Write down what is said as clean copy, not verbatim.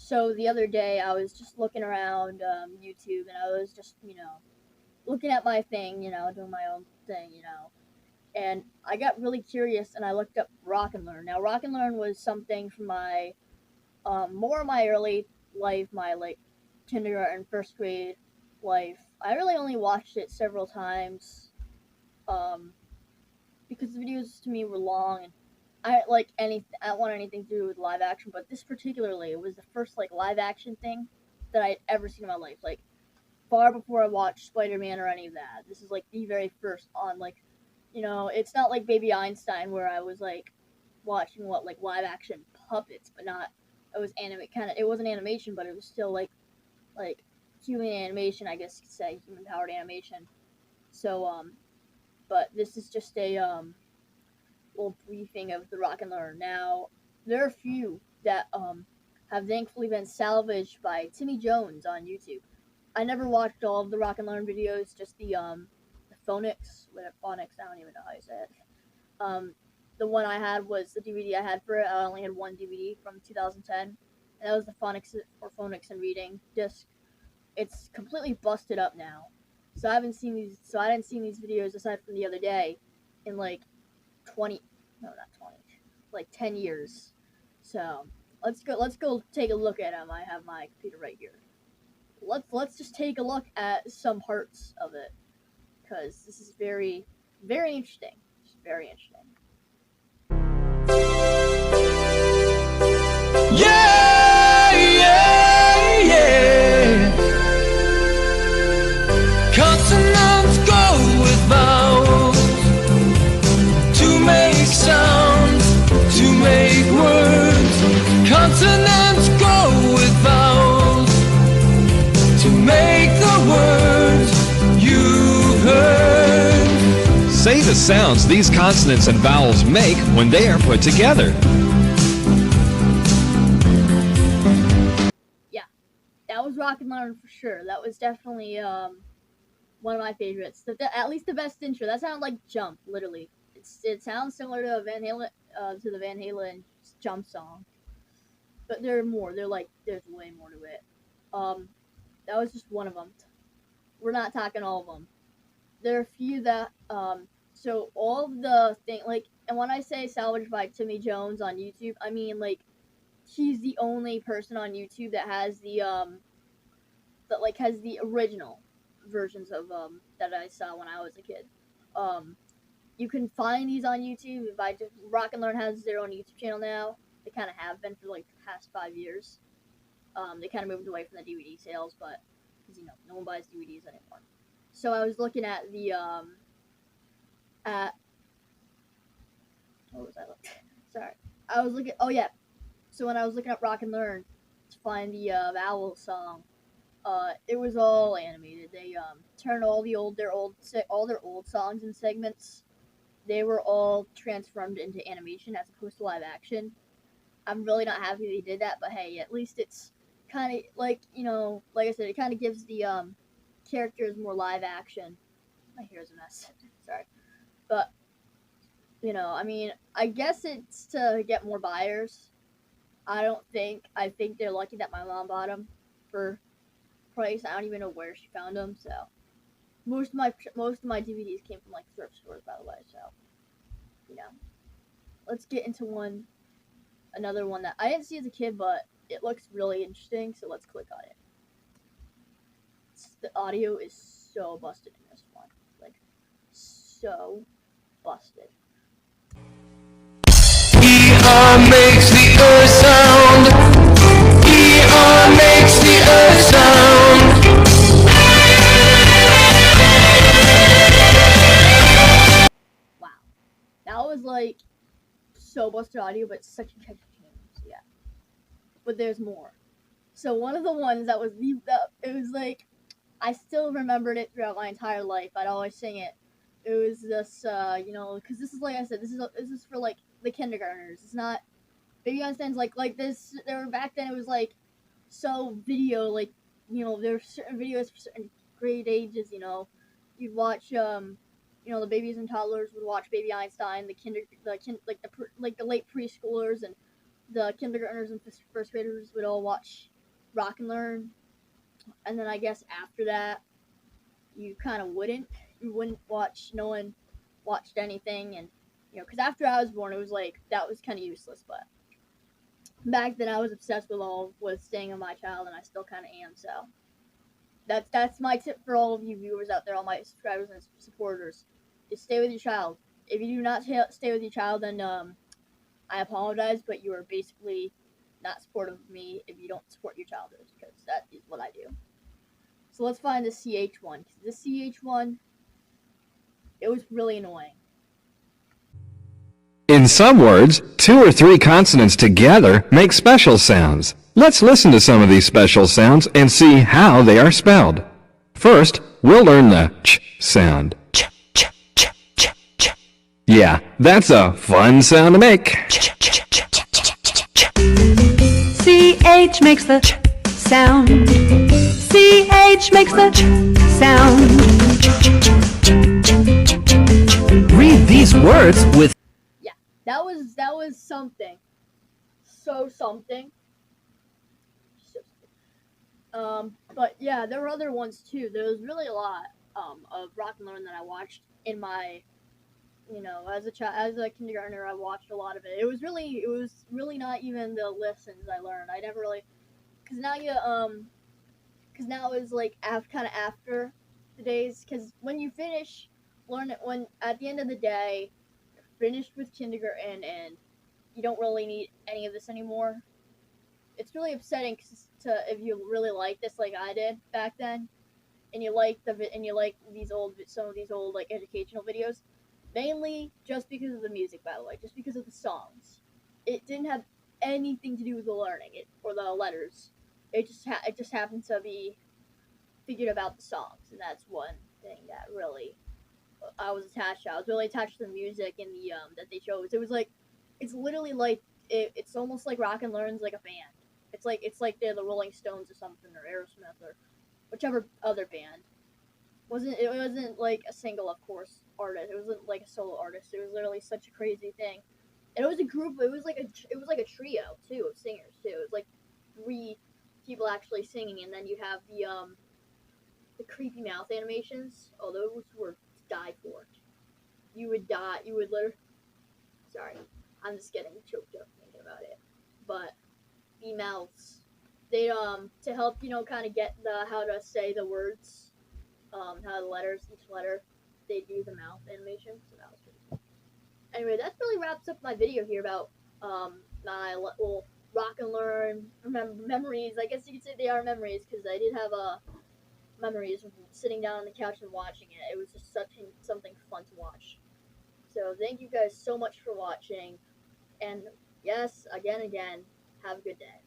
So the other day I was just looking around YouTube, and I was just, looking at my thing, doing my own thing, and I got really curious and I looked up Rock and Learn. Now, Rock and Learn was something from my more of my early life, my like kindergarten, first grade life. I really only watched it several times um, because the videos to me were long, and I don't want anything to do with live action, but this particularly was the first like live action thing that I'd ever seen in my life. Like far before I watched Spider-Man or any of that. This is like the very first on like, it's not like Baby Einstein where I was like watching what like live action puppets, but not it was it wasn't animation, but it was still like human animation, I guess you could say, human powered animation. So but this is just a little briefing of the Rock and Learn. Now, there are a few that have thankfully been salvaged by Timmy Jones on YouTube. I never watched all of the Rock and Learn videos, just the Phonics, Phonics, I don't even know how you say it. The one I had was the DVD I had for it. I only had one DVD from 2010, and that was the Phonics and Reading disc. It's completely busted up now, so I haven't seen these. So I didn't see these videos aside from the other day, in like 20, no, not 20, like 10 years. So let's go take a look at them. I have my computer right here. Let's just take a look at some parts of it, because this is very, very interesting. It's very interesting. Yeah, yeah, yeah. Consonants go with vowels to make sounds, to make words. Consonants go with vowels to make the words you heard. Say the sounds these consonants and vowels make when they are put together. Yeah, that was Rock and Learn for sure. That was definitely one of my favorites. At least the best intro. That sounded like Jump, literally. It sounds similar to the Van Halen Jump song, but there are more. There's way more to it. That was just one of them. We're not talking all of them. There are a few that so all of the thing and when I say salvaged by Timmy Jones on YouTube, I mean like he's the only person on YouTube that has the original versions of that I saw when I was a kid. You can find these on YouTube. If I just Rock and Learn has their own YouTube channel now. They kind of have been for like the past 5 years. They kind of moved away from the DVD sales, but because no one buys DVDs anymore. So I was looking at what was I looking? Sorry, I was looking. Oh yeah. So when I was looking up Rock and Learn to find the Vowel song, it was all animated. They turned all their old songs and segments. They were all transformed into animation as opposed to live action. I'm really not happy they did that, but hey, at least it's kind of like like I said, it kind of gives the characters more live action. My hair's a mess. Sorry, but I mean, I guess it's to get more buyers. I think they're lucky that my mom bought them for price. I don't even know where she found them. So most of my DVDs came from like thrift stores, by the way. So let's get into another one that I didn't see as a kid, but it looks really interesting. So let's click on it. The audio is so busted in this one, like so busted. Makes the earth sound. Makes the earth sound. Wow, that was like so busted audio, but such a catchy tune. So yeah, but there's more. So one of the ones that was it was like I still remembered it throughout my entire life. I'd always sing it. It was this, because this is like I said, this is for like the kindergartners. It's not Baby Einstein's like this. There were back then. It was like so video, like there were certain videos for certain grade ages. You'd watch the babies and toddlers would watch Baby Einstein. The late preschoolers and the kindergartners and first graders would all watch Rock and Learn, and then I guess after that, you kind of wouldn't. You wouldn't watch. No one watched anything, and because after I was born, it was like that was kind of useless. But back then, I was obsessed with staying on my child, and I still kind of am. So that's my tip for all of you viewers out there, all my subscribers and supporters: is stay with your child. If you do not stay with your child, then I apologize, but you are basically not supportive of me if you don't support your child, because that is what I do. So let's find the CH one. The CH one, it was really annoying. In some words, 2 or 3 consonants together make special sounds. Let's listen to some of these special sounds and see how they are spelled. First, we'll learn the ch sound. Ch, ch, ch, ch, ch. Yeah, that's a fun sound to make. Ch, ch, ch, ch, ch, ch, ch. CH makes the ch sound. CH makes the ch sound. Read these words with Yeah, that was something. So something. But yeah, there were other ones too. There was really a lot of Rock and Learn that I watched in my, as a child, as a kindergartner, I watched a lot of it. It was really not even the lessons I learned. I never really, because now it's like kind of after the days. Because when you finish when at the end of the day, you're finished with kindergarten and you don't really need any of this anymore. It's really upsetting if you really like this like I did back then, and you like some of these old like educational videos, mainly just because of the music, by the way, just because of the songs. It didn't have anything to do with the learning or the letters. It just happened to be figured about the songs, and that's one thing that really I was attached to. I was really attached to the music and the that they chose. It was like it's literally like it's almost like Rock and Learn's like a band. It's like they're the Rolling Stones or something, or Aerosmith, or whichever other band. It wasn't like a single, of course, artist. It wasn't like a solo artist. It was literally such a crazy thing. And it was a group. It was like a trio too of singers too. It was like 3 people actually singing, and then you have the creepy mouth animations. Oh, those were to die for. You would die. You would literally. Sorry, I'm just getting choked up thinking about it. But the mouths, they to help kind of get how to say the words, how the letters, each letter, they do the mouth animation. So that was pretty cool. Anyway, that really wraps up my video here about my little Rock and Learn memories. I guess you could say they are memories, because I did have memories of sitting down on the couch and watching it. It was just something fun to watch. So thank you guys so much for watching, and yes, again, have a good day.